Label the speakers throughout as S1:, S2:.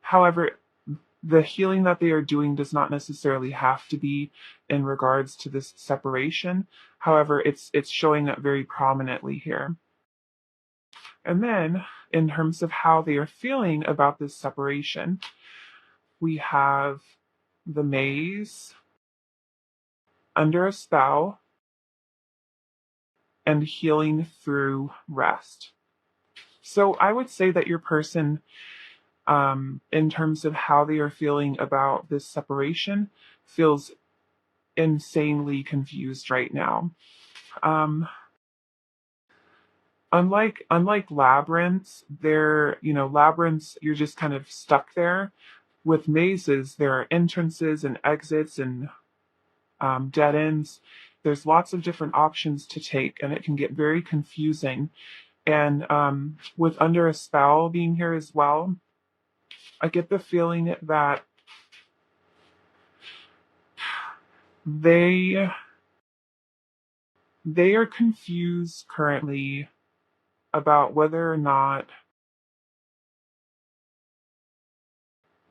S1: However, the healing that they are doing does not necessarily have to be in regards to this separation. However, it's showing up very prominently here. And then, in terms of how they are feeling about this separation, we have the maze, under a spell, and healing through rest. So I would say that your person, in terms of how they are feeling about this separation, feels insanely confused right now. Um, unlike labyrinths, labyrinths, you're just kind of stuck there. With mazes, there are entrances and exits and dead ends. There's lots of different options to take, and it can get very confusing. And with Under a Spell being here as well, I get the feeling that they they are confused currently about whether or not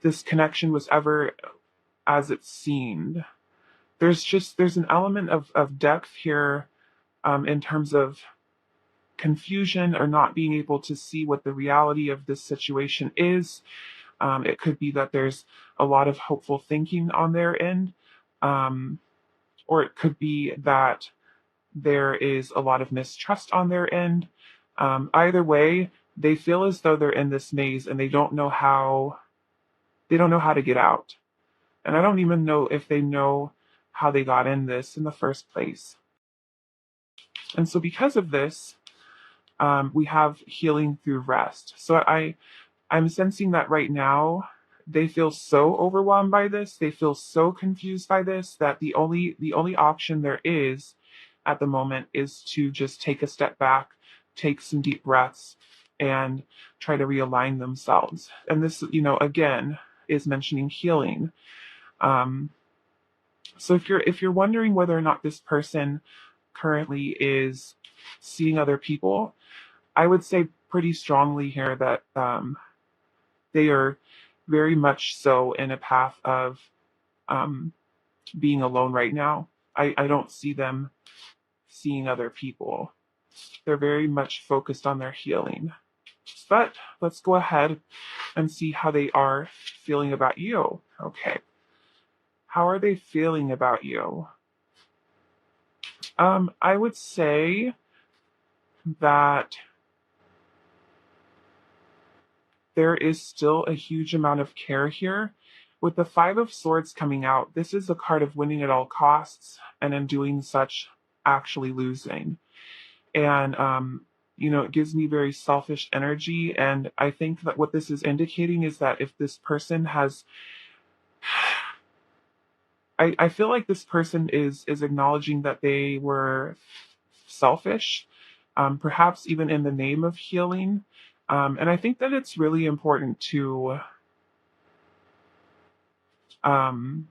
S1: this connection was ever as it seemed. There's an element of depth here, in terms of confusion or not being able to see what the reality of this situation is. It could be that there's a lot of hopeful thinking on their end, um, or it could be that there is a lot of mistrust on their end. Either way, they feel as though they're in this maze and they don't know how to get out. And I don't even know if they know how they got in this in the first place. And so because of this, we have healing through rest. So I'm sensing that right now they feel so overwhelmed by this, they feel so confused by this, that the only option there is at the moment is to just take a step back, take some deep breaths, and try to realign themselves. And this, again, is mentioning healing. Um, so if you're wondering whether or not this person currently is seeing other people, I would say pretty strongly here that they are very much so in a path of um, being alone right now. I don't see them seeing other people. They're very much focused on their healing. But let's go ahead and see how they are feeling about you. Okay. How are they feeling about you? I would say that there is still a huge amount of care here. With the Five of Swords coming out, this is a card of winning at all costs, and in doing such, actually losing. And, it gives me very selfish energy. And I think that what this is indicating is that if this person has, I feel like this person is acknowledging that they were selfish, perhaps even in the name of healing. And I think that it's really important to um,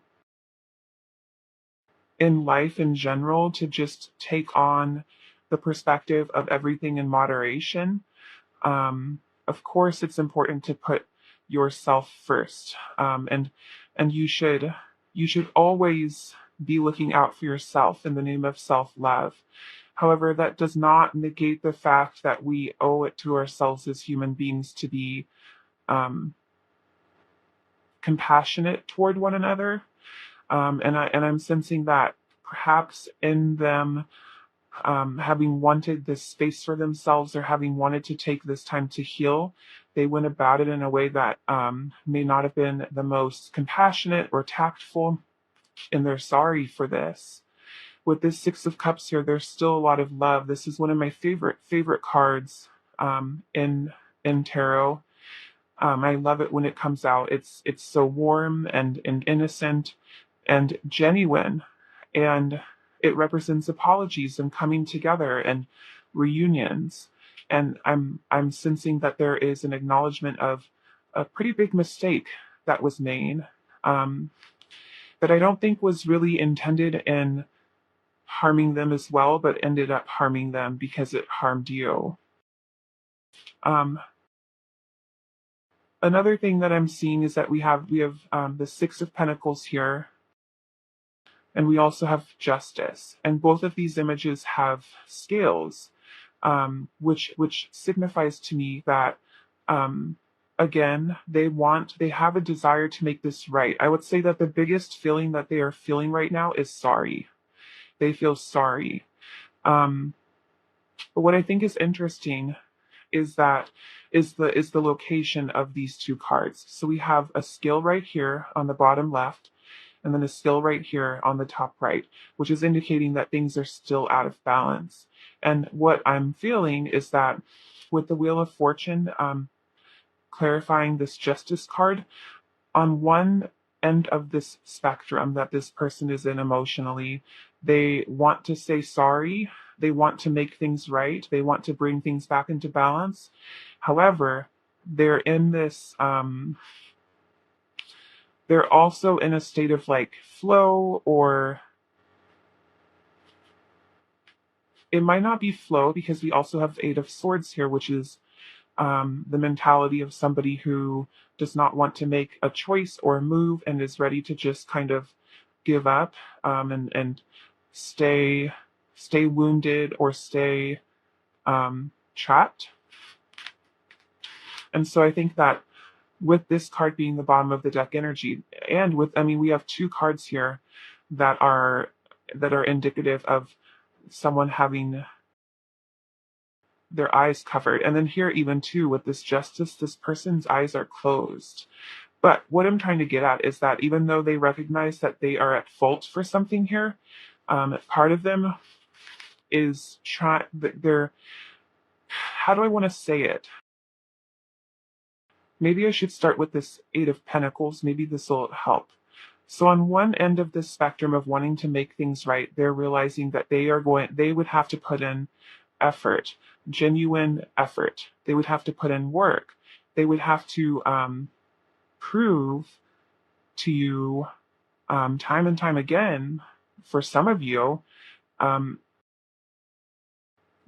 S1: in life in general to just take on the perspective of everything in moderation. Of course, it's important to put yourself first, and you should always be looking out for yourself in the name of self-love. However, that does not negate the fact that we owe it to ourselves as human beings to be um, compassionate toward one another. And I'm sensing that perhaps in them having wanted this space for themselves or having wanted to take this time to heal, they went about it in a way that may not have been the most compassionate or tactful, and they're sorry for this. With this Six of Cups here, there's still a lot of love. This is one of my favorite cards in tarot. I love it when it comes out. It's so warm and innocent and genuine, and it represents apologies and coming together and reunions. And I'm sensing that there is an acknowledgement of a pretty big mistake that was made, um, that I don't think was really intended in harming them as well, but ended up harming them because it harmed you. Um, Another thing that I'm seeing is that we have the Six of Pentacles here, and we also have Justice, and both of these images have scales, which signifies to me that again they have a desire to make this right. I would say that the biggest feeling that they are feeling right now is sorry. They feel sorry. But what I think is interesting is the location of these two cards. So we have a skill right here on the bottom left, and then a skill right here on the top right, which is indicating that things are still out of balance. And what I'm feeling is that with the Wheel of Fortune clarifying this Justice card, on one end of this spectrum that this person is in emotionally, they want to say sorry, they want to make things right, they want to bring things back into balance. However, they're in this they're also in a state of like flow, or it might not be flow because we also have Eight of Swords here, which is the mentality of somebody who does not want to make a choice or a move and is ready to just kind of give up, and stay wounded or stay trapped. And so I think that with this card being the bottom of the deck energy, and we have two cards here that are indicative of someone having their eyes covered. And then here, even too, with this Justice, this person's eyes are closed. But what I'm trying to get at is that even though they recognize that they are at fault for something here, part of them is they're, how do I want to say it? Maybe I should start with this Eight of Pentacles. Maybe this will help. So on one end of this spectrum of wanting to make things right, they're realizing that they would have to put in effort, genuine effort. They would have to put in work. They would have to prove to you time and time again, for some of you,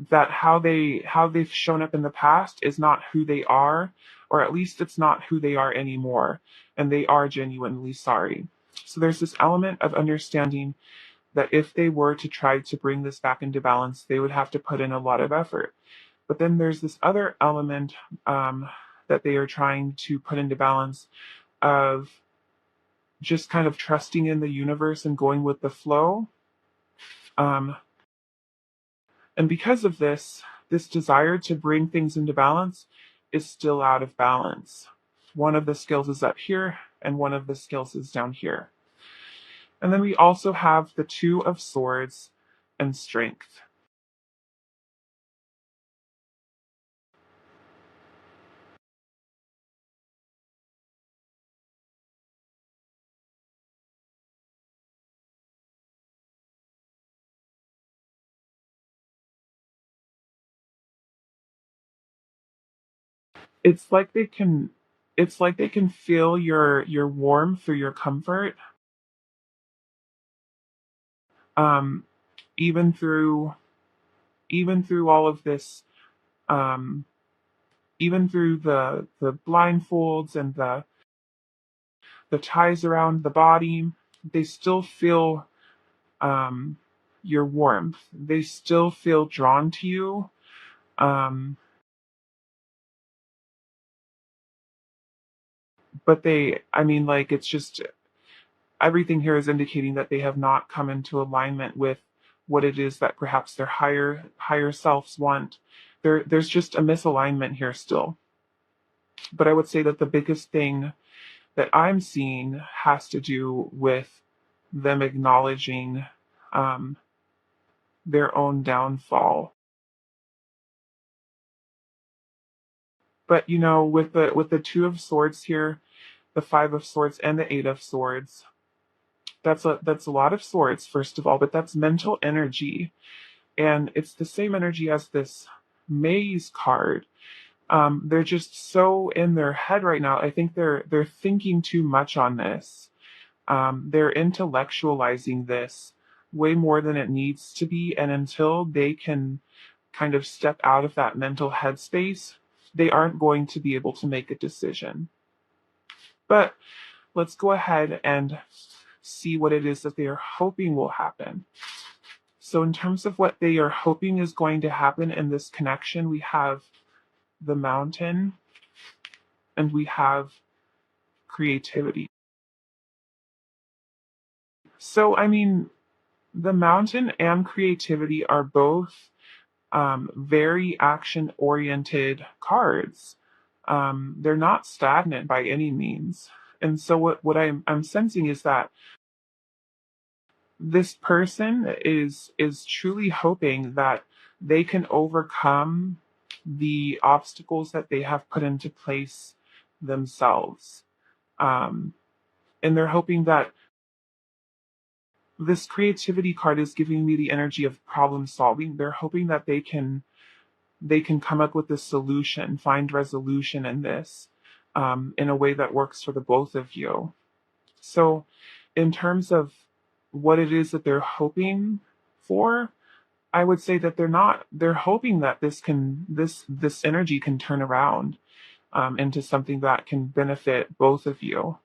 S1: that how they've shown up in the past is not who they are, or at least it's not who they are anymore, and they are genuinely sorry. So there's this element of understanding that if they were to try to bring this back into balance, they would have to put in a lot of effort. But then there's this other element that they are trying to put into balance of just kind of trusting in the universe and going with the flow. And because of this desire to bring things into balance is still out of balance. One of the skills is up here, and one of the skills is down here. And then we also have the Two of Swords and Strength. It's like they can feel your warmth or your comfort, um, even through all of this, um, even through the blindfolds and the ties around the body. They still feel um, your warmth. They still feel drawn to you. Um, but it's just everything here is indicating that they have not come into alignment with what it is that perhaps their higher selves want. There's just a misalignment here still. But I would say that the biggest thing that I'm seeing has to do with them acknowledging um, their own downfall. But with the Two of Swords here, the Five of Swords, and the Eight of Swords, that's a lot of swords, first of all, but that's mental energy, and it's the same energy as this Maze card. They're just so in their head right now. I think they're thinking too much on this. They're intellectualizing this way more than it needs to be, and until they can kind of step out of that mental headspace, they aren't going to be able to make a decision. But let's go ahead and see what it is that they are hoping will happen. So in terms of what they are hoping is going to happen in this connection, we have the Mountain and we have creativity. So, I mean, the Mountain and creativity are both very action-oriented cards. They're not stagnant by any means. And so what I'm sensing is that this person is truly hoping that they can overcome the obstacles that they have put into place themselves. Um, and they're hoping that this creativity card is giving me the energy of problem solving. They're hoping that they can come up with a solution, find resolution in this, in a way that works for the both of you. So, in terms of what it is that they're hoping for, I would say that they're hoping that this energy can turn around into something that can benefit both of you.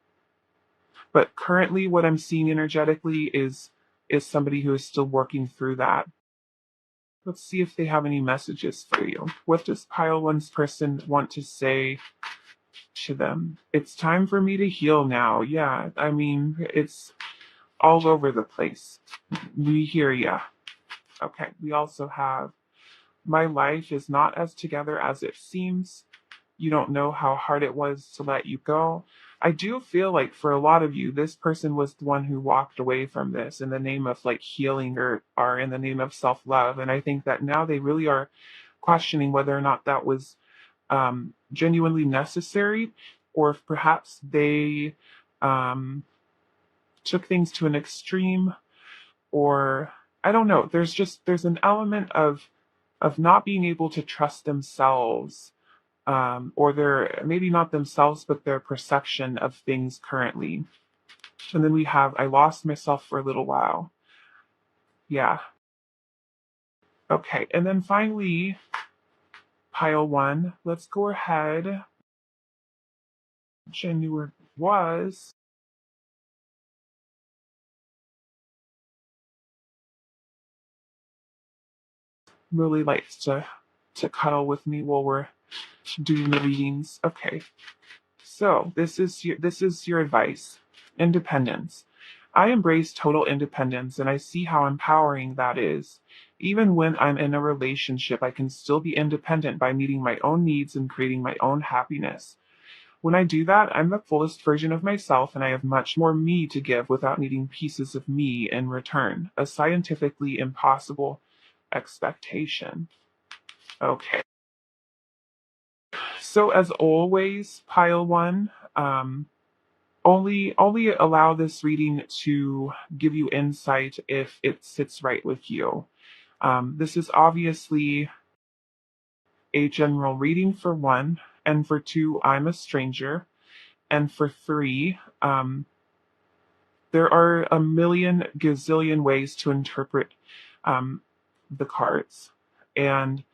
S1: But currently, what I'm seeing energetically is somebody who is still working through that. Let's see if they have any messages for you. What does pile one's person want to say to them? It's time for me to heal now. Yeah, I mean, it's all over the place. We hear ya. Okay, we also have my life is not as together as it seems. You don't know how hard it was to let you go. I do feel like for a lot of you, this person was the one who walked away from this in the name of like healing or in the name of self-love. And I think that now they really are questioning whether or not that was genuinely necessary, or if perhaps they um, took things to an extreme, or I don't know. There's an element of not being able to trust themselves, or their maybe not themselves, but their perception of things currently. And then we have I lost myself for a little while. Yeah. Okay. And then finally, pile one. Let's go ahead. Which I knew where it was. Really likes to cuddle with me while we're doing the readings. Okay. So this is your advice. Independence. I embrace total independence and I see how empowering that is. Even when I'm in a relationship, I can still be independent by meeting my own needs and creating my own happiness. When I do that, I'm the fullest version of myself and I have much more me to give without needing pieces of me in return. A scientifically impossible expectation. Okay. So as always, pile one, only allow this reading to give you insight if it sits right with you. This is obviously a general reading for one, and for two, I'm a stranger, and for three, there are a million gazillion ways to interpret um, the cards, and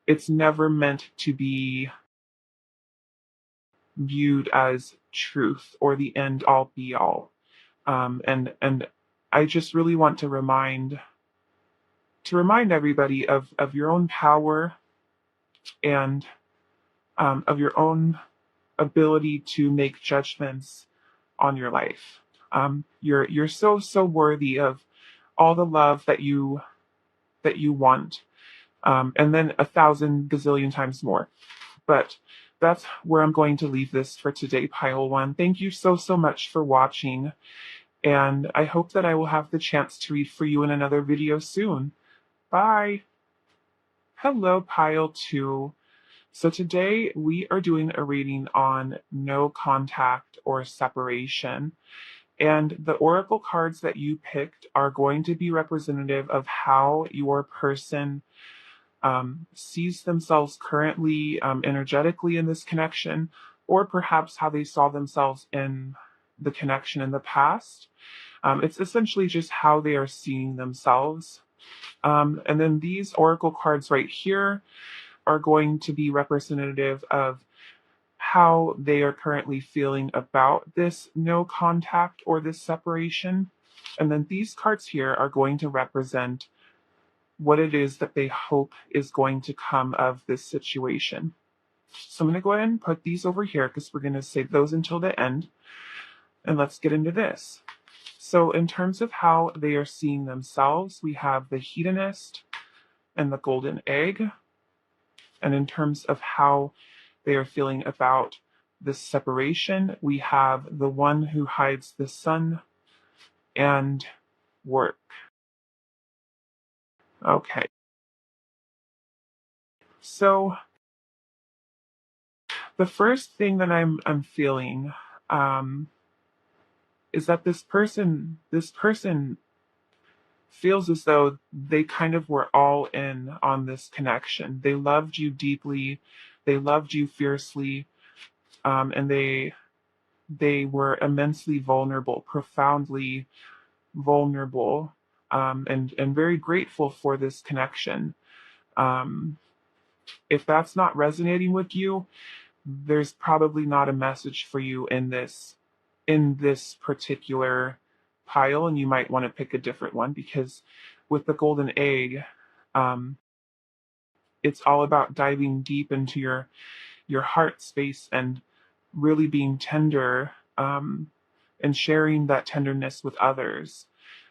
S1: it's never meant to be viewed as truth or the end all be all. And I just really want to remind everybody of your own power and of your own ability to make judgments on your life. You're so worthy of all the love that you want, and then 1,000 gazillion times more. But that's where I'm going to leave this for today, pile one. Thank you so much for watching, and I hope that I will have the chance to read for you in another video soon. Bye. Hello, pile two. So today we are doing a reading on no contact or separation. And the oracle cards that you picked are going to be representative of how your person sees themselves currently, energetically in this connection, or perhaps how they saw themselves in the connection in the past. It's essentially just how they are seeing themselves. And then these oracle cards right here are going to be representative of how they are currently feeling about this no contact or this separation. And then these cards here are going to represent what it is that they hope is going to come of this situation. So I'm going to go ahead and put these over here because we're going to save those until the end. And let's get into this. So in terms of how they are seeing themselves, we have the hedonist and the golden egg. And in terms of how they are feeling about this separation, we have the one who hides the sun and work. Okay. So the first thing that I'm feeling is that this person feels as though they kind of were all in on this connection. They loved you deeply, they loved you fiercely, and they were immensely vulnerable, profoundly vulnerable, and very grateful for this connection. Um, if that's not resonating with you, there's probably not a message for you in this particular pile, and you might want to pick a different one because with the golden egg, um, it's all about diving deep into your heart space and really being tender, and sharing that tenderness with others.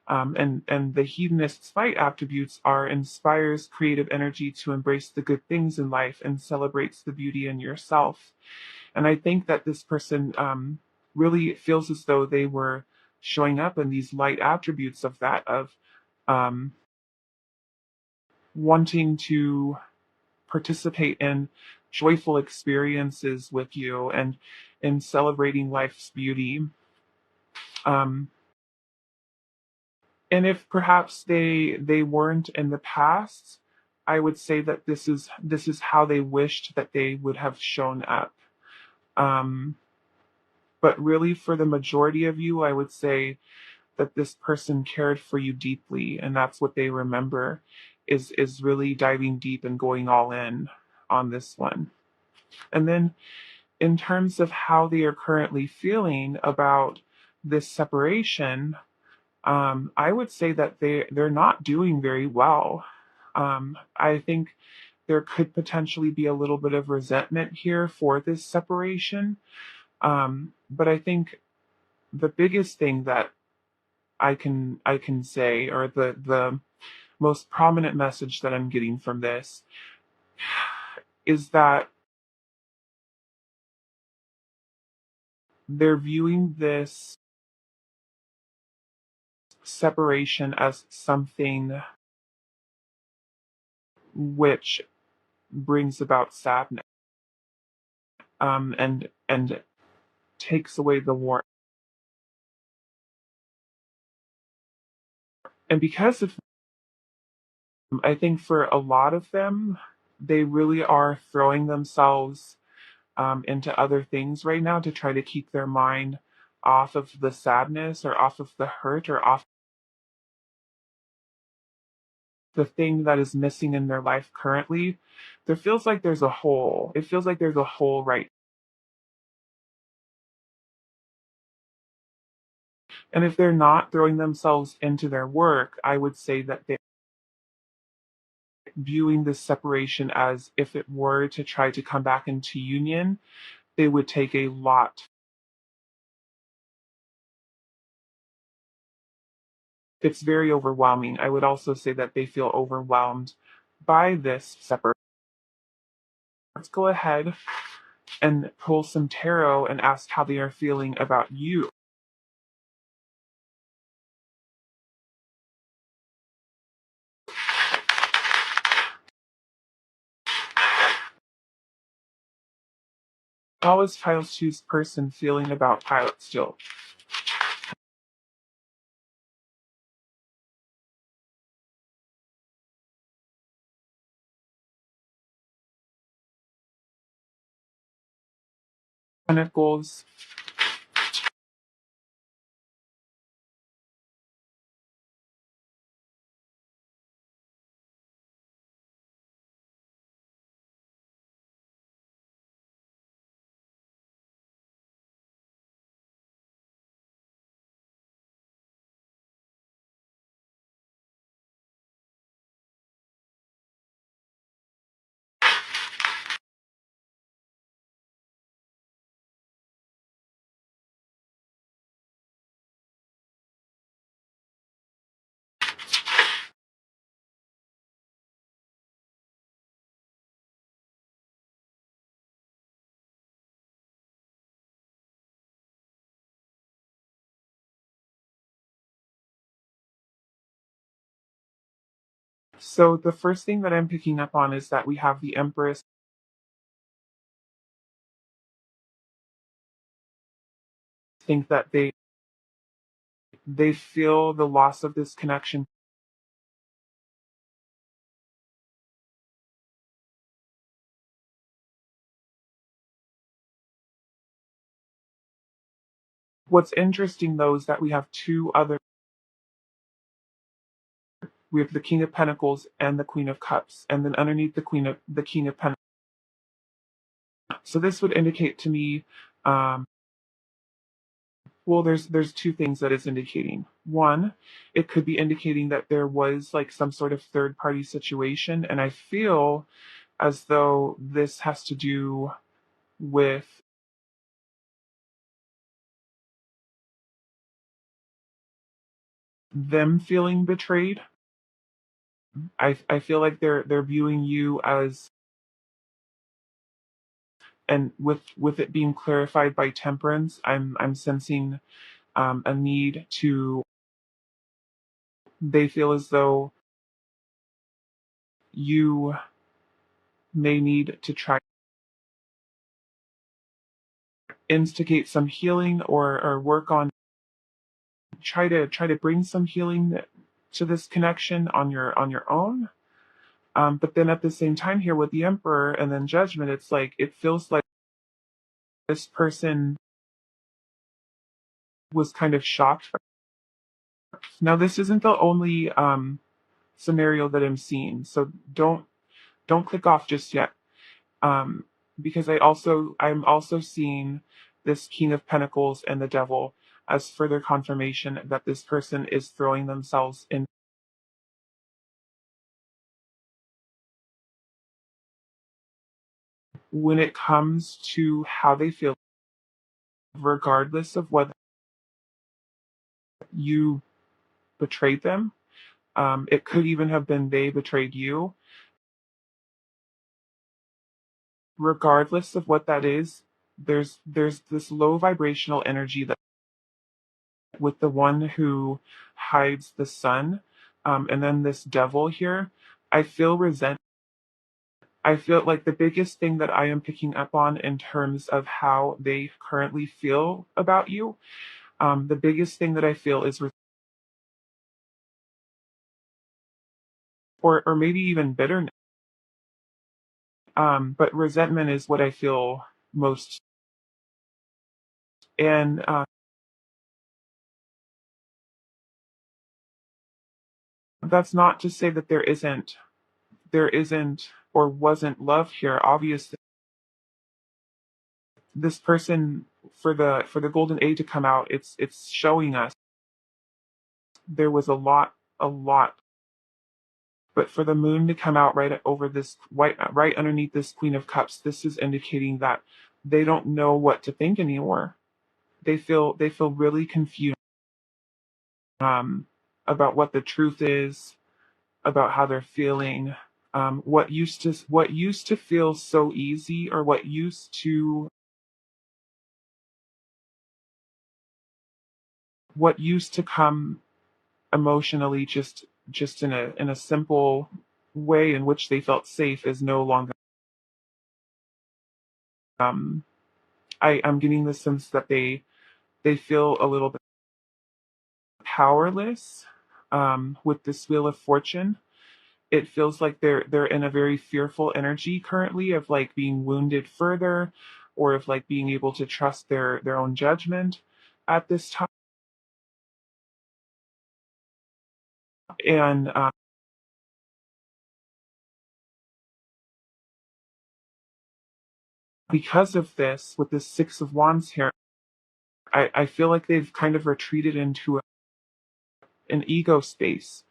S1: And the hedonist's light attributes are inspires creative energy to embrace the good things in life and celebrates the beauty in yourself. And I think that this person really feels as though they were showing up in these light attributes of that, of um, wanting to participate in joyful experiences with you and in celebrating life's beauty. Um, and if perhaps they weren't in the past, I would say that this is how they wished that they would have shown up. Um, but really, for the majority of you, I would say that this person cared for you deeply, and that's what they remember, is really diving deep and going all in on this one. And then in terms of how they are currently feeling about this separation, I would say that they're not doing very well. I think there could potentially be a little bit of resentment here for this separation. But I think the biggest thing that I can say, or the most prominent message that I'm getting from this, is that they're viewing this separation as something which brings about sadness, and takes away the warmth. And because of, I think for a lot of them, they really are throwing themselves into other things right now to try to keep their mind off of the sadness or off of the hurt or off the thing that is missing in their life currently. There feels like there's a hole. It feels like there's a hole, right? And if they're not throwing themselves into their work, I would say that they're viewing this separation as if it were to try to come back into union, they would take a lot. It's very overwhelming. I would also say that they feel overwhelmed by this separation. Let's go ahead and pull some tarot and ask how they are feeling about you. How is Title Two's person feeling about Pilot still? Pentacles, So the first thing that I'm picking up on is that we have the Empress. Think that they feel the loss of this connection. What's interesting though is that we have the King of Pentacles and the Queen of Cups, and then underneath the King of Pentacles. So this would indicate to me, well, there's two things that it's indicating. One, it could be indicating that there was like some sort of third party situation, and I feel as though this has to do with them feeling betrayed. I feel like they're viewing you as, and with it being clarified by Temperance, I'm sensing a need to. They feel as though you may need to try instigate some healing or work on try to bring some healing to this connection on your own. But then at the same time here with the Emperor and then Judgment, it's like it feels like this person was kind of shocked. Now this isn't the only scenario that I'm seeing, so don't click off just yet. Um, because I'm also seeing this King of Pentacles and the Devil as further confirmation that this person is throwing themselves in when it comes to how they feel, regardless of whether you betrayed them. It could even have been they betrayed you. Regardless of what that is, there's this low vibrational energy that with the one who hides the sun, and then this devil here. I feel resent. I feel like the biggest thing that I am picking up on in terms of how they currently feel about you, the biggest thing that I feel is, or maybe even bitterness. But resentment is what I feel most. And that's not to say that there isn't or wasn't love here. Obviously, this person for the golden age to come out, it's showing us there was a lot. But for the moon to come out right over this white, right underneath this Queen of Cups, this is indicating that they don't know what to think anymore. They feel really confused um, about what the truth is, about how they're feeling. What used to feel so easy, or what used to come emotionally just in a simple way in which they felt safe is no longer. Um, I'm getting the sense that they feel a little bit powerless with this Wheel of Fortune. It feels like they're in a very fearful energy currently of like being wounded further, or of like being able to trust their own judgment at this time. And because of this, with this Six of Wands here, I feel like they've kind of retreated into an ego space,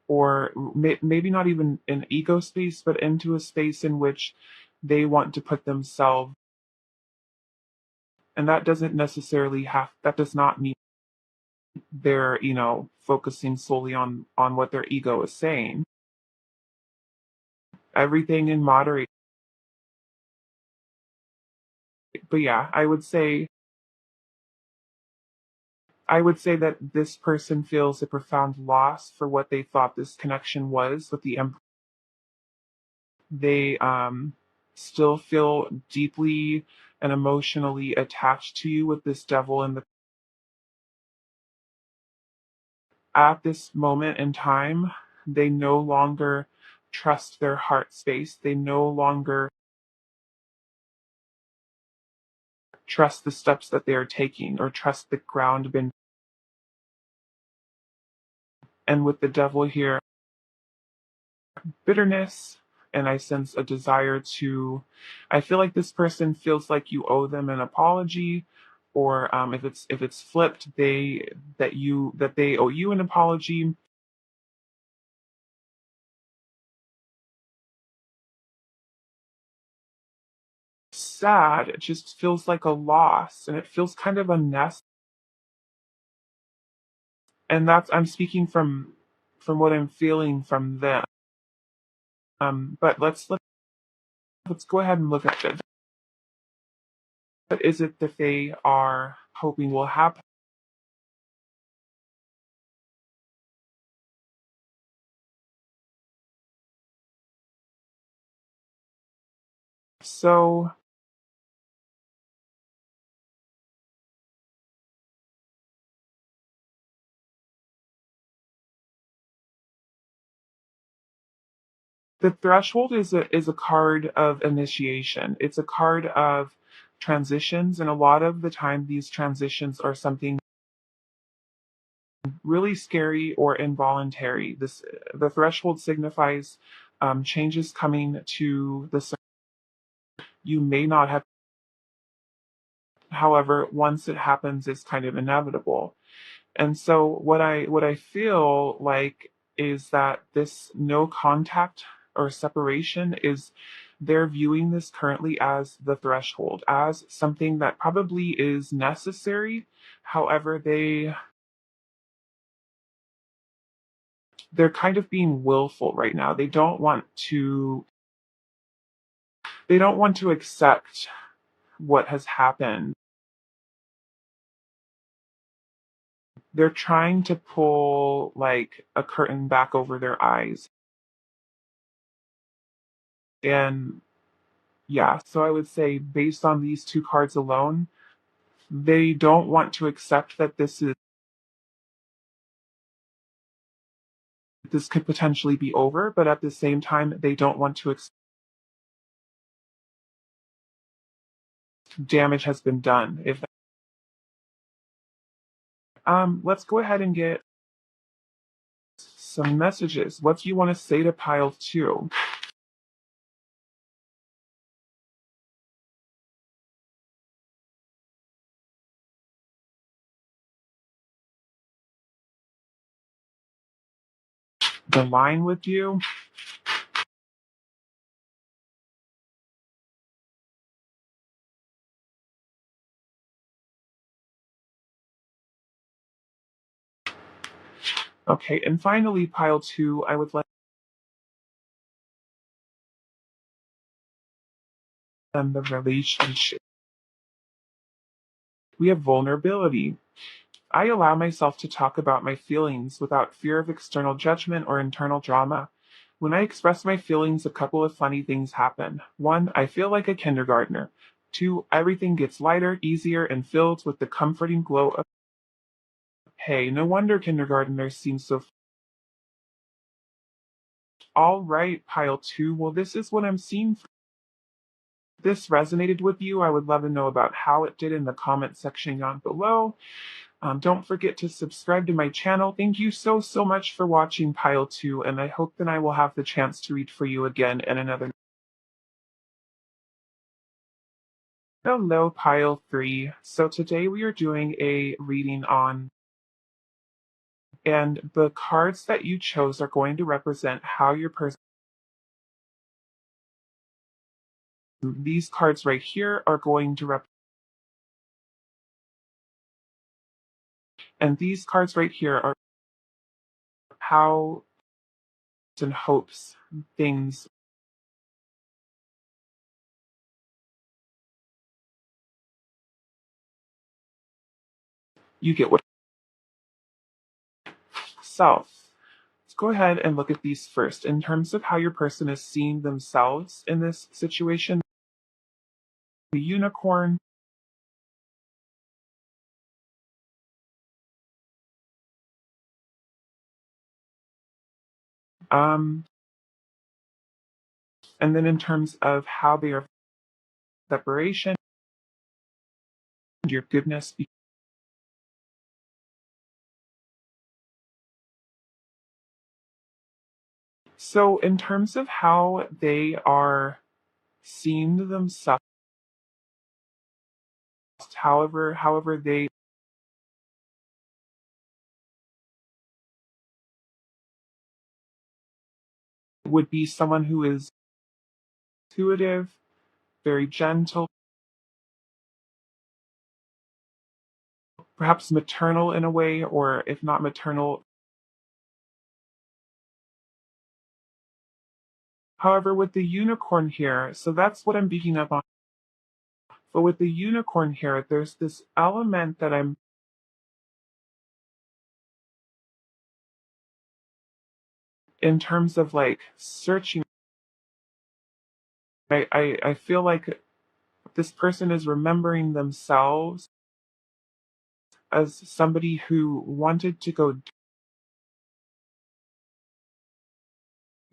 S1: or maybe not even an ego space, but into a space in which they want to put themselves. And that does not mean they're, focusing solely on what their ego is saying. Everything in moderation. But yeah, I would say I would say that this person feels a profound loss for what they thought this connection was with the Emperor. They still feel deeply and emotionally attached to you with this devil in the at this moment in time. They no longer trust their heart space. They no longer trust the steps that they are taking or trust the ground been. And with the devil here, bitterness, and I sense a desire to. I feel like this person feels like you owe them an apology, or if it's flipped, they owe you an apology. Sad. It just feels like a loss, and it feels kind of unnecessary. And that's I'm speaking from what I'm feeling from them. But let's go ahead and look at it. What is it that they are hoping will happen? So the threshold is a card of initiation. It's a card of transitions, and a lot of the time these transitions are something really scary or involuntary. The threshold signifies changes coming to the you may not have. However, once it happens, it's kind of inevitable. And so what I feel like is that this no contact or separation is they're viewing this currently as the threshold, as something that probably is necessary. However, they're kind of being willful right now. They don't want to accept what has happened. They're trying to pull like a curtain back over their eyes. And yeah, so I would say based on these two cards alone, they don't want to accept that this could potentially be over, but at the same time, they don't want to accept damage has been done. If let's go ahead and get some messages. What do you want to say to pile two? The line with you? Okay, and finally, pile two, I would let them the relationship. We have vulnerability. I allow myself to talk about my feelings without fear of external judgment or internal drama. When I express my feelings, a couple of funny things happen. One, I feel like a kindergartner. Two, everything gets lighter, easier, and filled with the comforting glow of hey, no wonder kindergartners seem so. All right, pile two. Well, this is what I'm seeing. If this resonated with you, I would love to know about how it did in the comment section down below. Don't forget to subscribe to my channel. Thank you so much for watching Pile 2, and I hope that I will have the chance to read for you again in another. Hello, Pile 3. So today we are doing a reading on, and the cards that you chose are going to represent how your person. These cards right here are going to and these cards right here are how and hopes things you get what yourself. Let's go ahead and look at these first. In terms of how your person is seeing themselves in this situation, the unicorn, and then in terms of how they are separation, your goodness. So in terms of how they are seeing themselves, however they would be someone who is intuitive, very gentle, perhaps maternal in a way, or if not maternal. However, with the unicorn here, so that's what I'm picking up on. But with the unicorn here, there's this element that I'm in terms of like searching. I feel like this person is remembering themselves as somebody who wanted to go,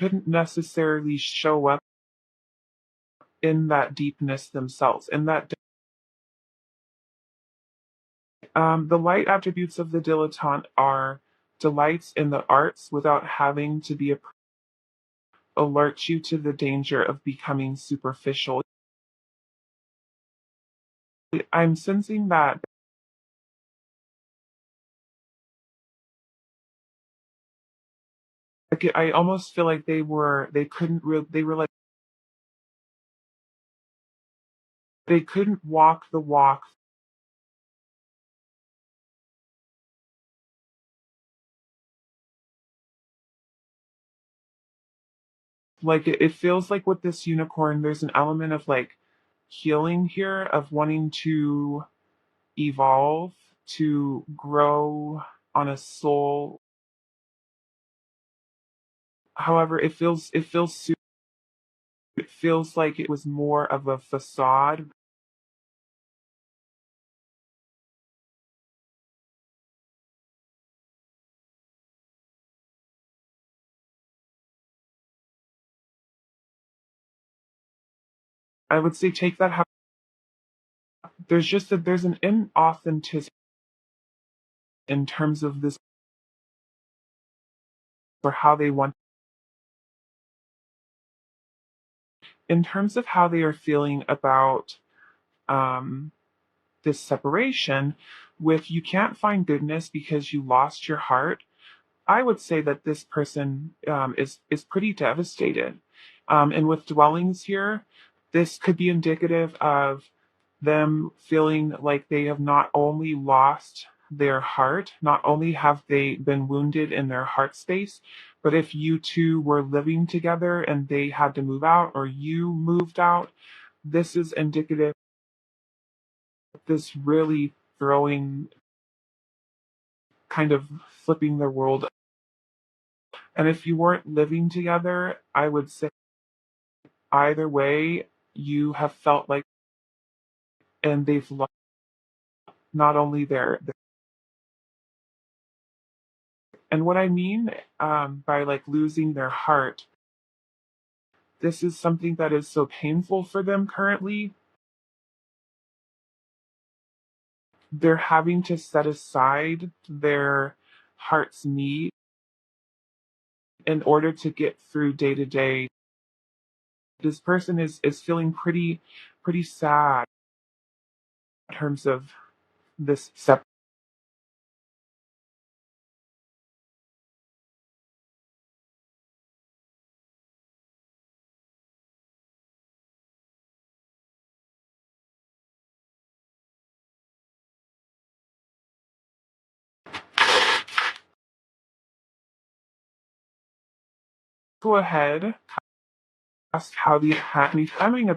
S1: couldn't necessarily show up in that deepness themselves. In that, the light attributes of the dilettante are delights in the arts without having to be alert you to the danger of becoming superficial. I'm sensing that like I almost feel like they couldn't really they were like they couldn't walk the walk. Like it feels like with this unicorn, there's an element of like healing here, of wanting to evolve, to grow on a soul. However, it feels like it was more of a facade. I would say take that how there's just that there's an inauthenticity in terms of this or how they want in terms of how they are feeling about um this separation with you can't find goodness because you lost your heart. I would say that this person is pretty devastated. And with dwellings here, this could be indicative of them feeling like they have not only lost their heart, not only have they been wounded in their heart space, but if you two were living together and they had to move out or you moved out, this is indicative of this really throwing, kind of flipping the world. And if you weren't living together, I would say either way, you have felt like, and they've lost not only and what I mean by like losing their heart, this is something that is so painful for them currently. They're having to set aside their heart's need in order to get through day to day. This person is feeling pretty sad in terms of this step. Go ahead, ask how the having a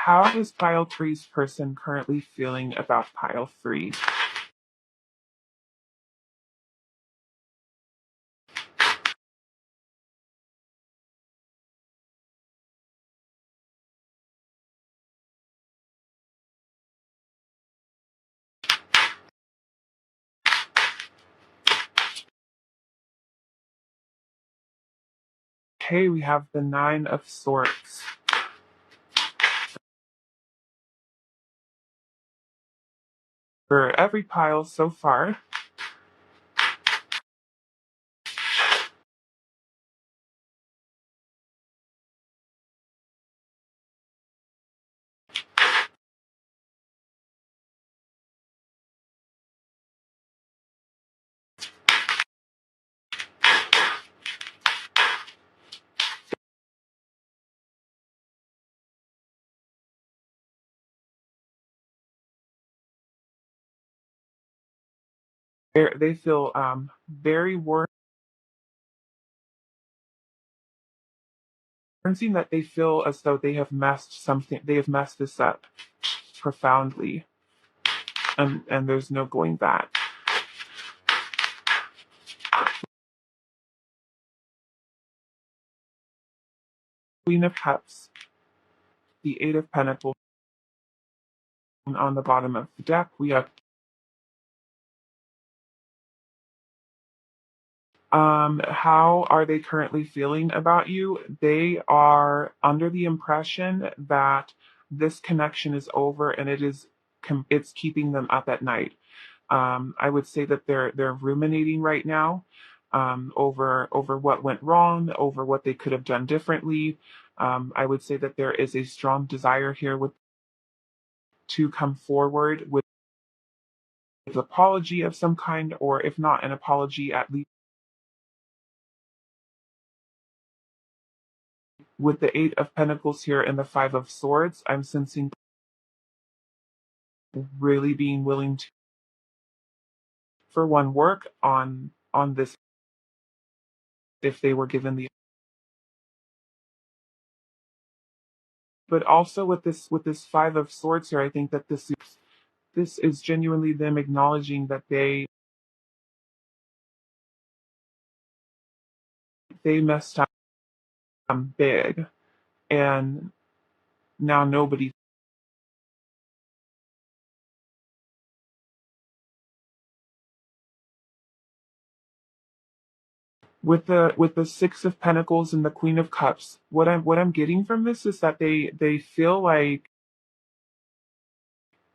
S1: How is pile three's person currently feeling about pile three? Okay, we have the Nine of Swords. For every pile so far, they feel very worried. That they feel as though they have messed something, they have messed this up profoundly, and there's no going back. Queen of Cups, the Eight of Pentacles. On the bottom of the deck, we have how are they currently feeling about you? They are under the impression that this connection is over and it's keeping them up at night. I would say that they're ruminating right now over what went wrong, over what they could have done differently. I would say that there is a strong desire here to come forward with an apology of some kind, or if not an apology, at least with the Eight of Pentacles here and the Five of Swords. I'm sensing really being willing to, for one, work on this if they were given the, but also with this Five of Swords here, I think that this is genuinely them acknowledging that they messed up big, and now nobody. With the Six of Pentacles and the Queen of Cups, what I'm getting from this is that they feel like,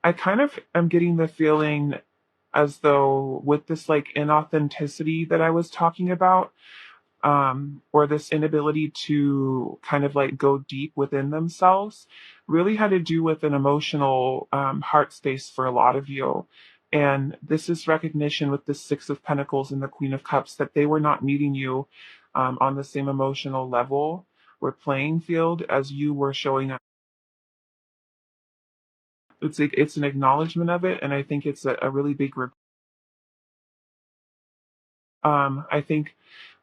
S1: I kind of am getting the feeling as though with this like inauthenticity that I was talking about, or this inability to kind of like go deep within themselves, really had to do with an emotional heart space for a lot of you. And this is recognition with the Six of Pentacles and the Queen of Cups that they were not meeting you on the same emotional level or playing field as you were showing up. It's like it's an acknowledgement of it, and I think it's a really big. I think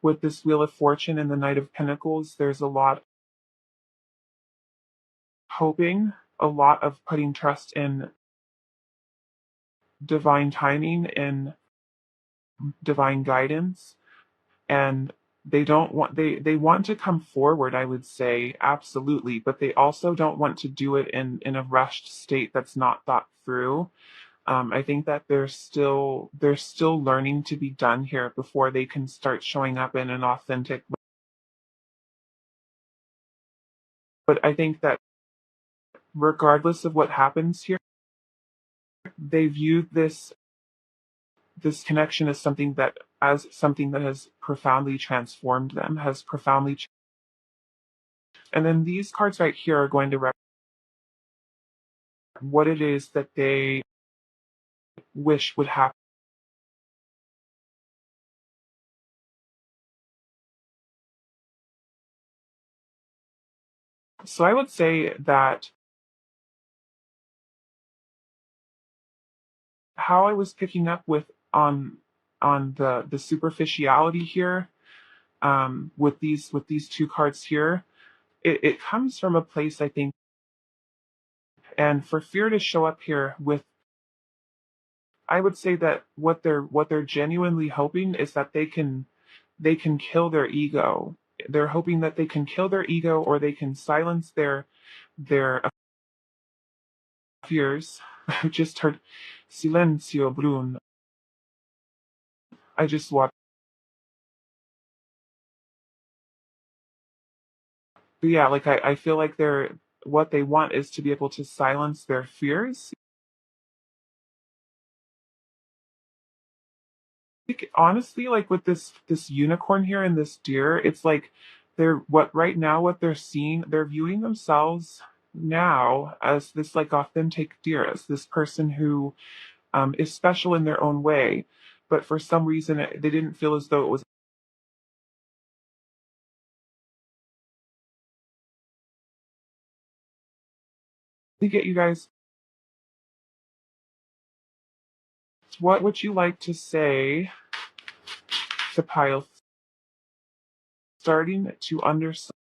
S1: with this Wheel of Fortune and the Knight of Pentacles, there's a lot hoping, a lot of putting trust in divine timing and divine guidance. And they want to come forward, I would say, absolutely, but they also don't want to do it in a rushed state that's not thought through. I think that there's still learning to be done here before they can start showing up in an authentic way. But I think that regardless of what happens here, they view this connection as something that has profoundly transformed them, has profoundly. And then these cards right here are going to represent what it is that they wish would happen. So I would say that how I was picking up with on the superficiality here, with these two cards here, it comes from a place, I think, And for fear to show up here with, I would say that what they're genuinely hoping is that they can kill their ego. They're hoping that they can kill their ego, or they can silence their fears. I just heard silencio Brun. I just watched. But yeah, like I feel like what they want is to be able to silence their fears. Like, honestly, like with this unicorn here and this deer, it's like what they're seeing, they're viewing themselves now as this like authentic deer, as this person who is special in their own way, but for some reason they didn't feel as though it was. To get you guys, what would you like to say to Pile, starting to understand,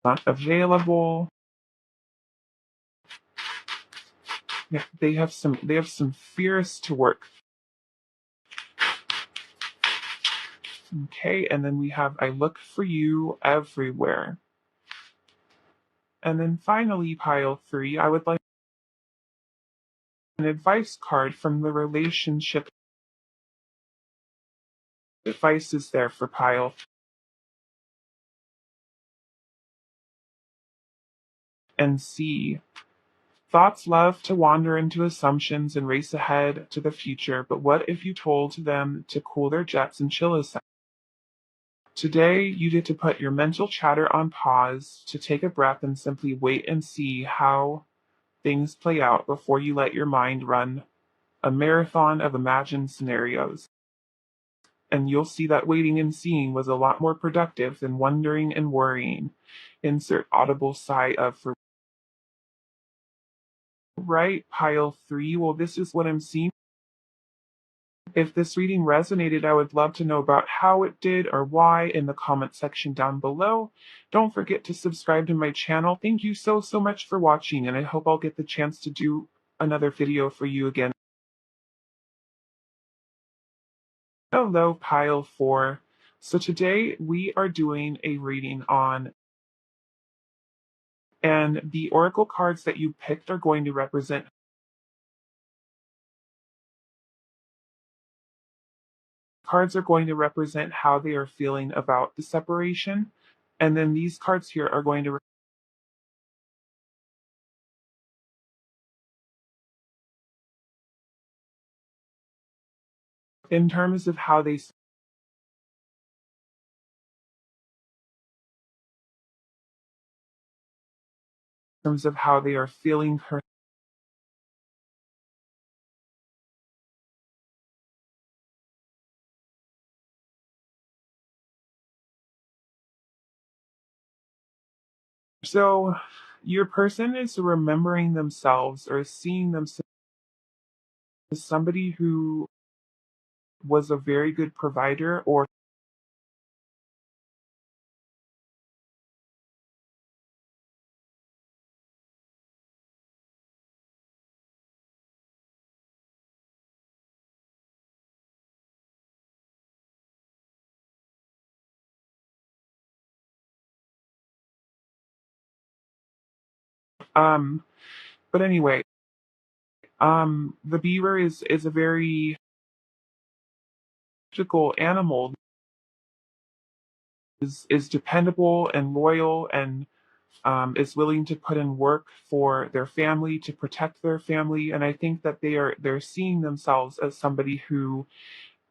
S1: not available? Yeah, they have some fears to work. Okay, and then we have I look for you everywhere. And then finally, pile 3, I would like an advice card from the relationship. Advice is there for pile and C. Thoughts love to wander into assumptions and race ahead to the future, but what if you told them to cool their jets and chill a sec? Today, you get to put your mental chatter on pause, to take a breath and simply wait and see how things play out before you let your mind run a marathon of imagined scenarios. And you'll see that waiting and seeing was a lot more productive than wondering and worrying. Insert audible sigh of for right, pile 3. Well, this is what I'm seeing. If this reading resonated, I would love to know about how it did or why in the comment section down below. Don't forget to subscribe to my channel. Thank you so much for watching, and I hope I'll get the chance to do another video for you again. Hello, pile 4. So today we are doing a reading on, and the oracle cards that you picked are going to represent, how they are feeling about the separation. And then these cards here are going to, in terms of how they, are feeling her. So your person is remembering themselves or seeing themselves as somebody who was a very good provider, or um but anyway, the beaver is a very practical animal, is dependable and loyal, and is willing to put in work for their family, to protect their family. And I think that they're seeing themselves as somebody who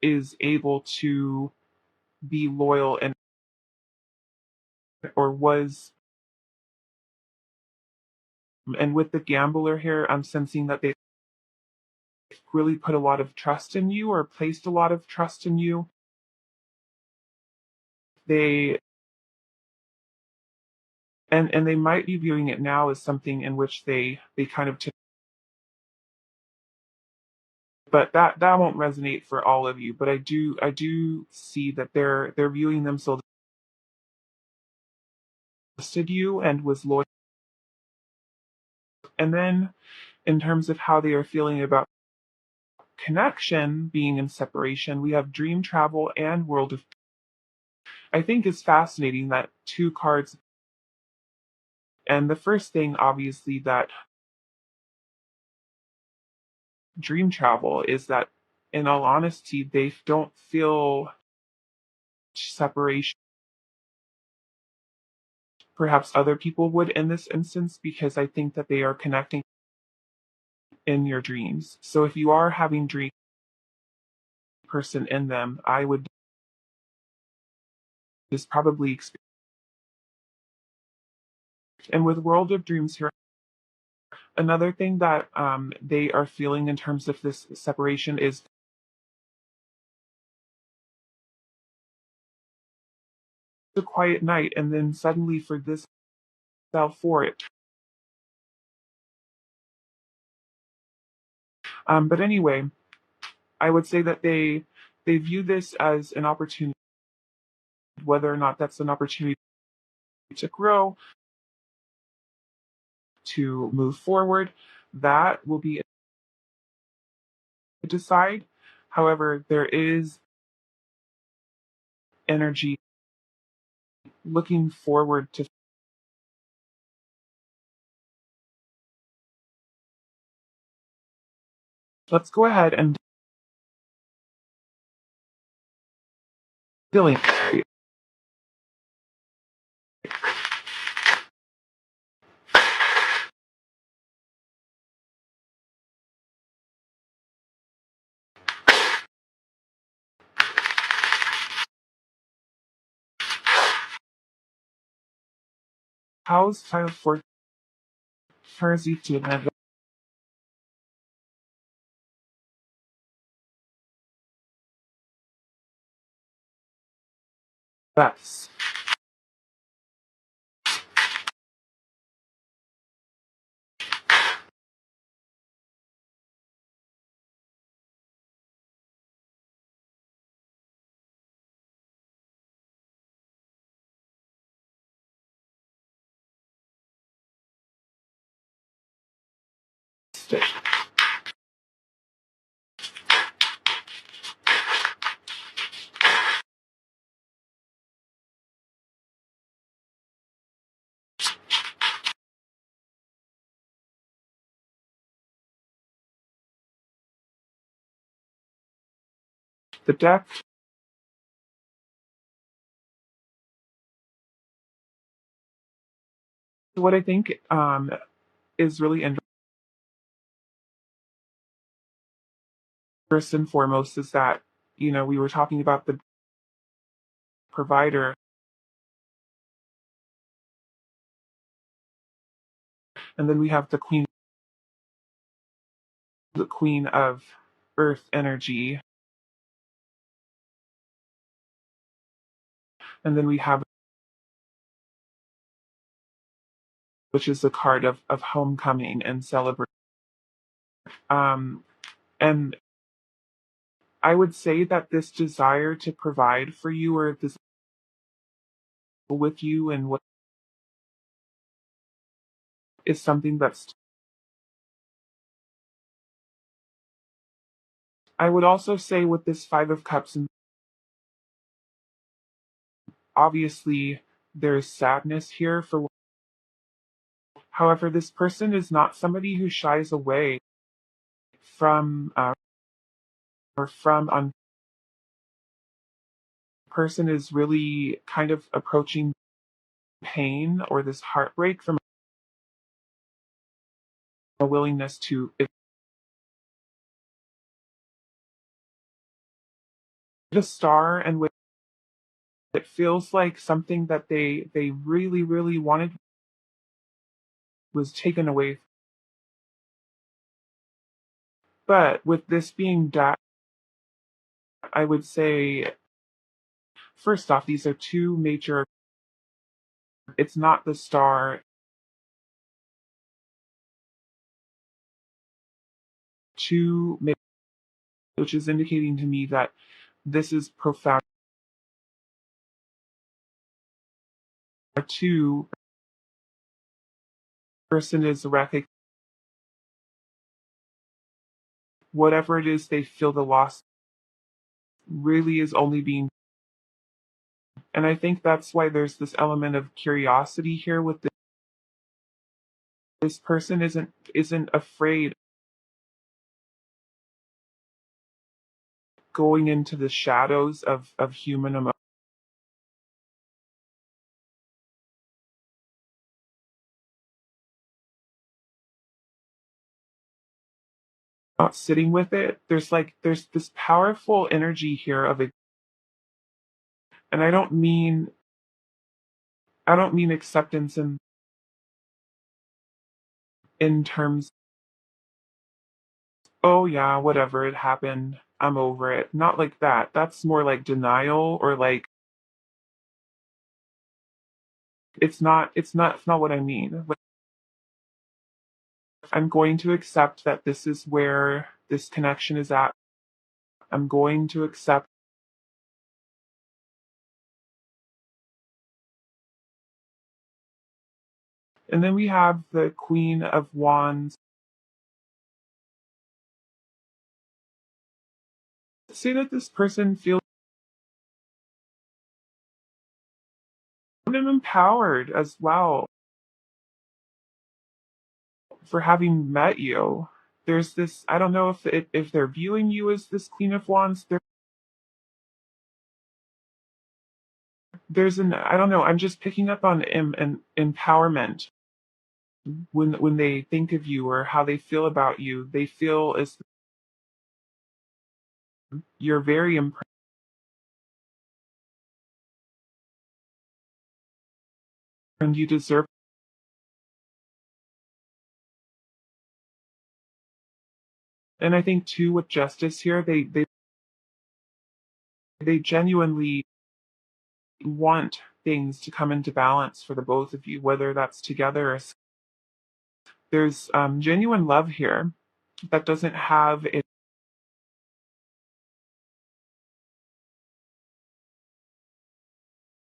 S1: is able to be loyal, or was. And with the gambler here, I'm sensing that they really put a lot of trust in you, or placed a lot of trust in you. They and they might be viewing it now as something in which they kind of took, but that won't resonate for all of you. But I do see that they're viewing themselves trusted you and was loyal. And then in terms of how they are feeling about connection being in separation, we have dream travel and world of. I think it's fascinating that two cards. And the first thing, obviously, that dream travel is that, in all honesty, they don't feel separation. Perhaps other people would in this instance, because I think that they are connecting in your dreams. So if you are having dream person in them, I would just probably experience. And with World of Dreams here, another thing that they are feeling in terms of this separation is the quiet night, and then suddenly for this fell for it. But anyway, I would say that they view this as an opportunity, whether or not that's an opportunity to grow, to move forward, that will be decide. However, there is energy looking forward to. Let's go ahead and dealing. How's file for Jersey to have best? The deck. What I think is really interesting, first and foremost, is that we were talking about the provider, and then we have the queen of Earth energy, and then we have, which is the card of homecoming and celebration. Um, and I would say that this desire to provide for you, or this with you, and what is something that's. I would also say with this Five of Cups, and obviously there's sadness here for. However, this person is not somebody who shies away from or from on. Person is really kind of approaching pain or this heartbreak from a willingness to. The star, and with it feels like something that they really really wanted was taken away. But with this being that, I would say, first off, these are two major. It's not the star. Two, which is indicating to me that this is profound. Two, person is whatever it is they feel the loss really is only being, and I think that's why there's this element of curiosity here with this person isn't afraid going into the shadows of human emotion, not sitting with it. There's this powerful energy here of it, and I don't mean acceptance in terms, oh yeah, whatever, it happened, I'm over it. Not like that. That's more like denial, or like it's not what I mean. Like, I'm going to accept that this is where this connection is at. I'm going to accept. And then we have the Queen of Wands. Say that this person feels empowered as well for having met you. There's this, I don't know if they're viewing you as this Queen of Wands. There's an, I don't know, I'm just picking up on an empowerment when they think of you or how they feel about you. They feel as you're very impressed and you deserve. And I think too with justice here, they genuinely want things to come into balance for the both of you, whether that's together or there's genuine love here that doesn't have it.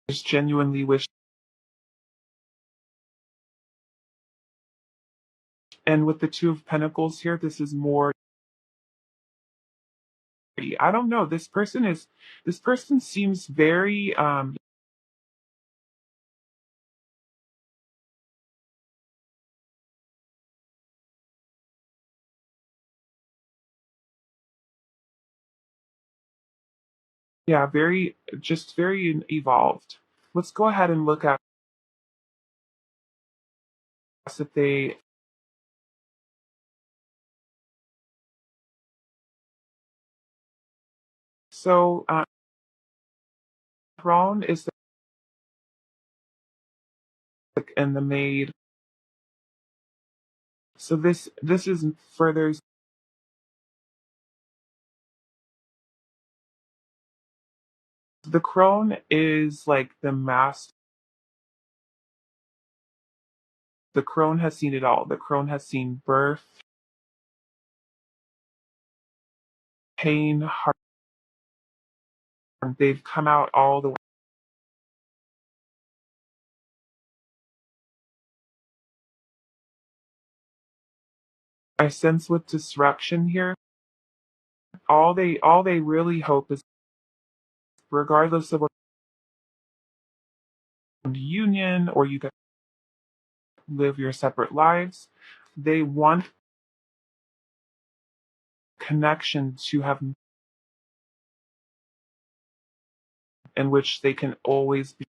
S1: Just genuinely wish. And with the Two of Pentacles here, this is more, I don't know, this person seems very yeah, very evolved. Let's go ahead and look at if they, so Throne is and the Maid. So this is further, the Crone is like the master. The Crone has seen it all. The Crone has seen birth, pain, heart. They've come out all the way. I sense with disruption here, all they really hope is, regardless of what union or you guys live your separate lives, they want connection to have in which they can always be,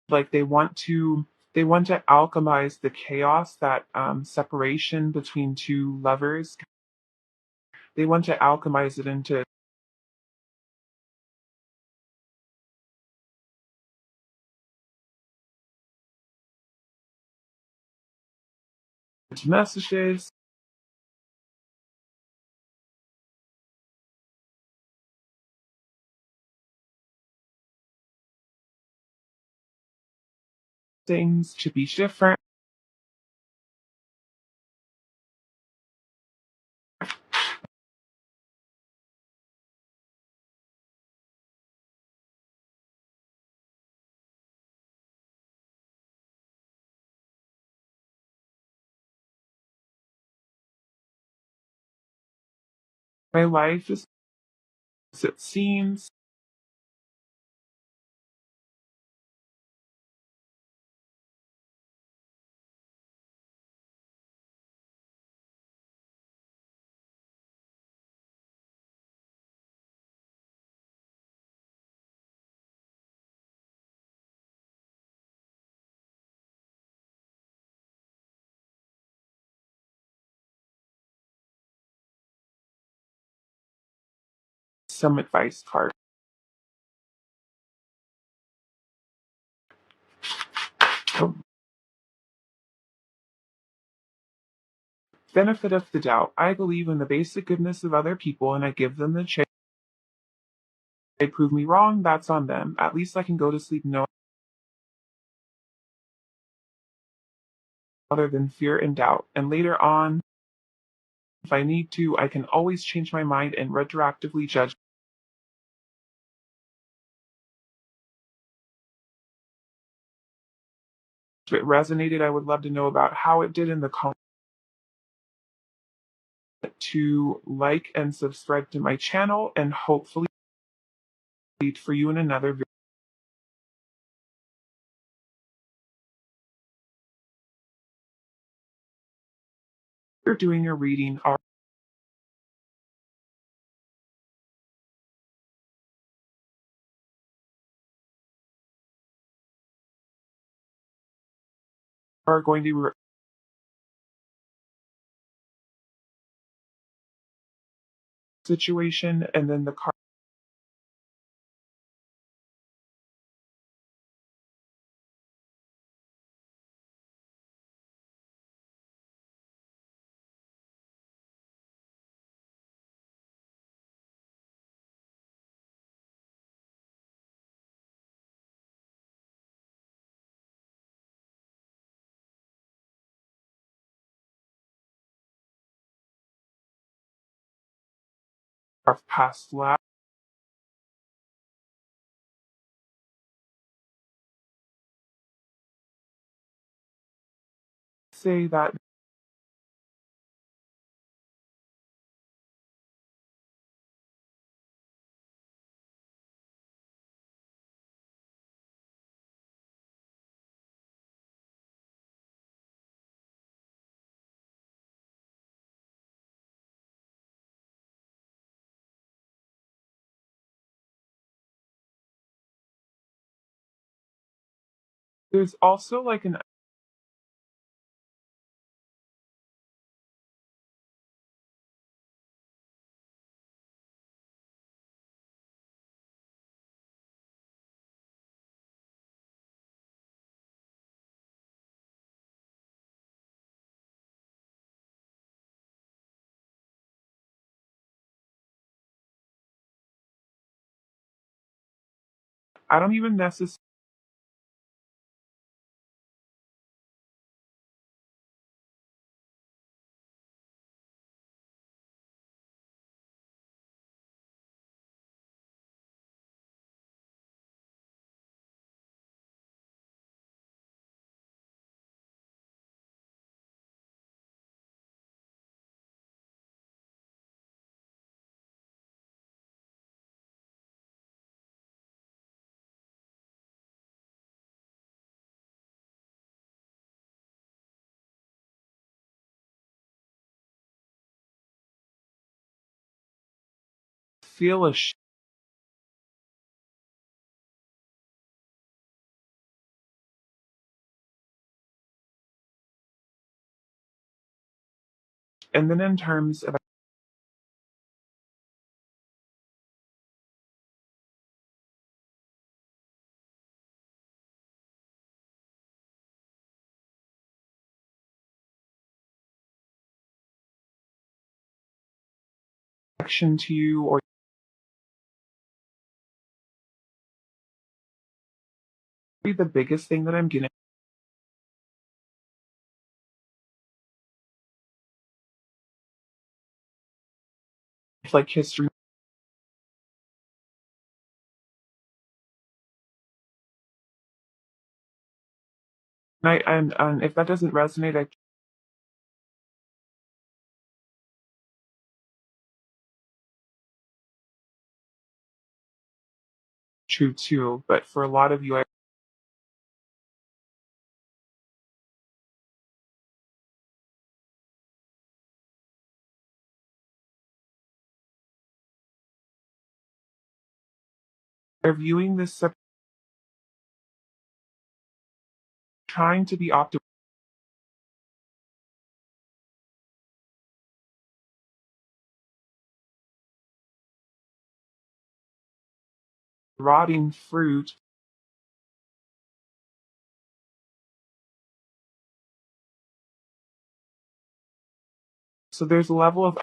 S1: like they want to alchemize the chaos that separation between two lovers. They want to alchemize it into messages, things to be different. My life is as it seems. Some advice card. The benefit of the doubt. I believe in the basic goodness of other people and I give them the chance. They prove me wrong, that's on them. At least I can go to sleep knowing other than fear and doubt. And later on, if I need to, I can always change my mind and retroactively judge. If it resonated, I would love to know about how it did in the comments. To like and subscribe to my channel and hopefully for you in another video. You're doing your reading are going to situation and then the card of past life. Say that there's also like an I don't even necessarily, feel a and then in terms of action to you or the biggest thing that I'm getting like history. And if that doesn't resonate, I true too, but for a lot of you, are viewing this trying to be optimal, rotting fruit. So there's a level of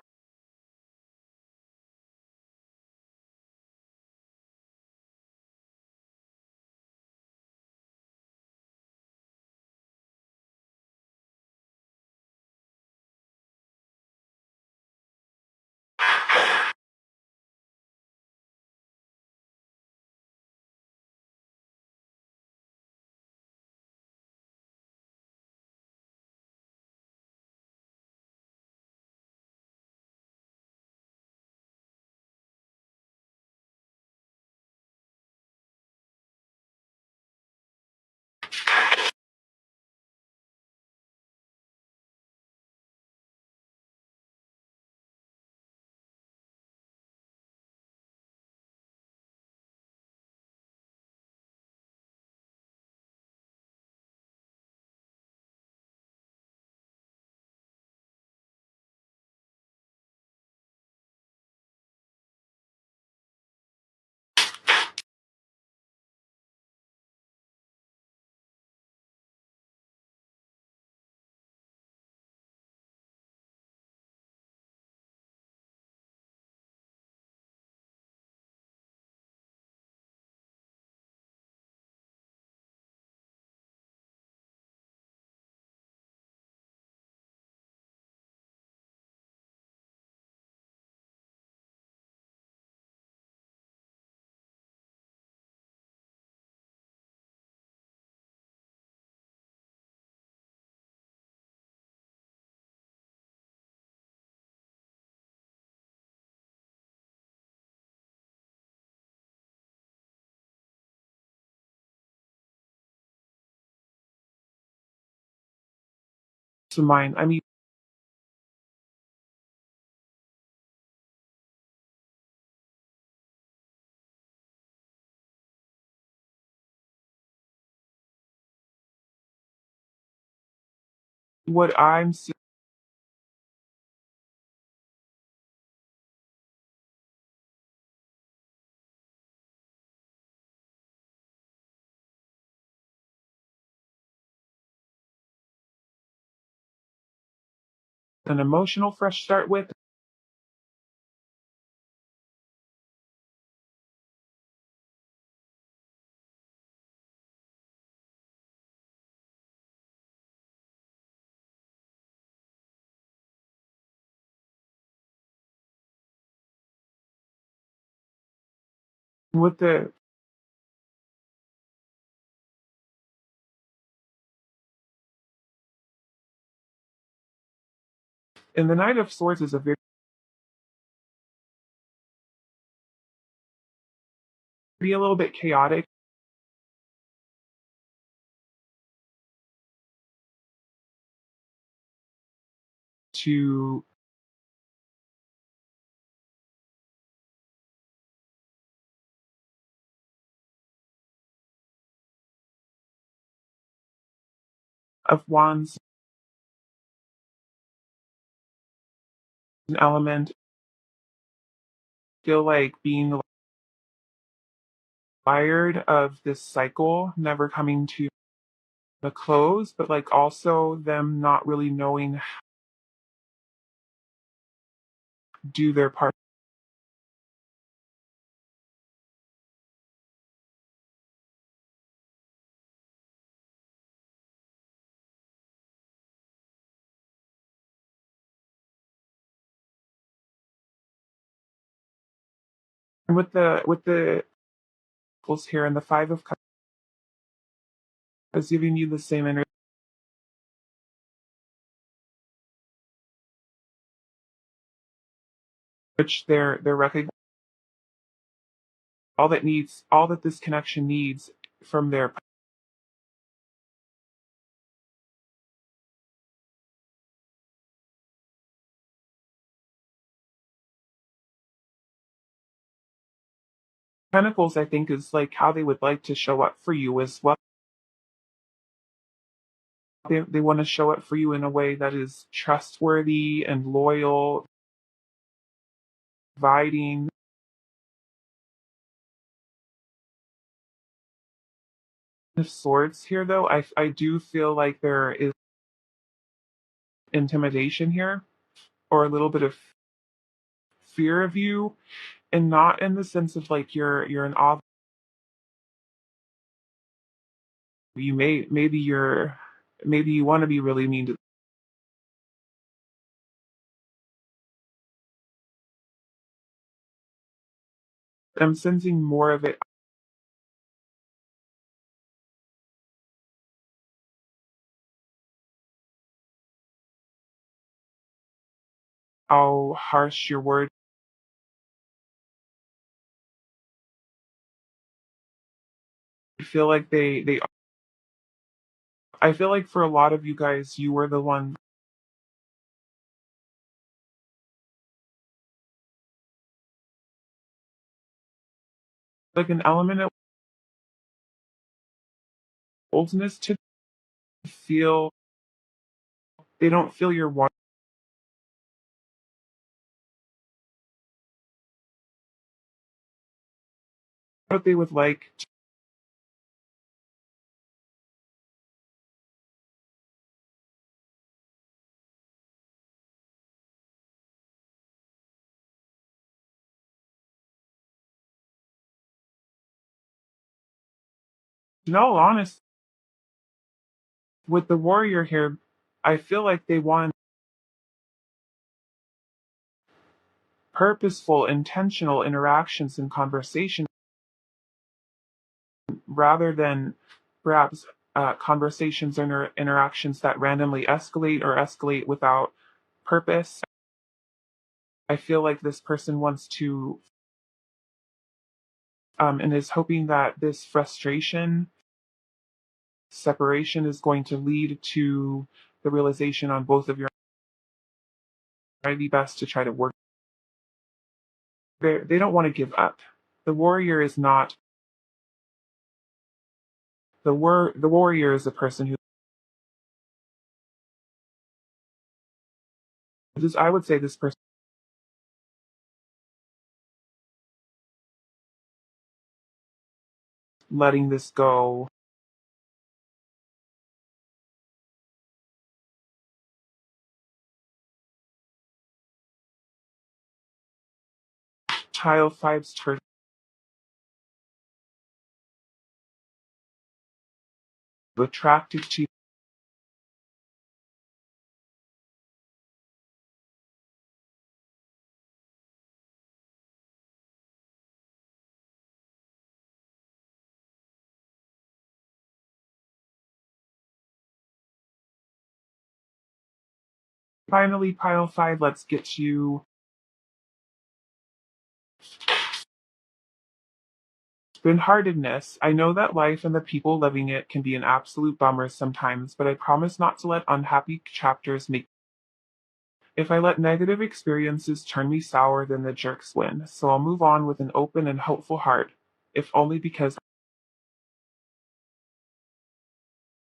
S1: to mine. I mean, what I'm seeing, an emotional fresh start with, with the and the Knight of Swords is a very be a little bit chaotic to of Wands an element. Feel like being tired of this cycle never coming to a close, but like also them not really knowing how to do their part. And with the Pentacles here and the Five of Cups is giving you the same energy, which they're recognizing all that this connection needs from their Pentacles, I think, is like how they would like to show up for you as well. They want to show up for you in a way that is trustworthy and loyal, providing. Of Swords here, though, I do feel like there is intimidation here, or a little bit of fear of you, and not in the sense of like you're an ob. Maybe you want to be really mean to. I'm sensing more of it. How harsh your words. I feel like they. I feel like for a lot of you guys, you were the one, like an element of boldness to feel. They don't feel your want. What they would like. In all honesty, with the warrior here, I feel like they want purposeful, intentional interactions and conversation rather than perhaps conversations or interactions that randomly escalate or escalate without purpose. I feel like this person wants to and is hoping that this frustration, separation is going to lead to the realization on both of your might be best to try to work. They don't want to give up. The warrior is not the warrior is a person who I would say this person letting this go. Child fives turn attracted to. Finally, pile five, let's get you spin-heartedness. I know that life and the people living it can be an absolute bummer sometimes, but I promise not to let unhappy chapters make. If I let negative experiences turn me sour, then the jerks win. So I'll move on with an open and hopeful heart, if only because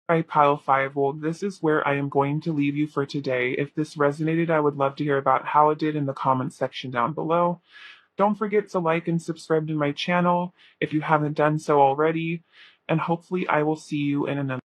S1: I pile five. Well, this is where I am going to leave you for today. If this resonated, I would love to hear about how it did in the comments section down below. Don't forget to like and subscribe to my channel if you haven't done so already, and hopefully I will see you in another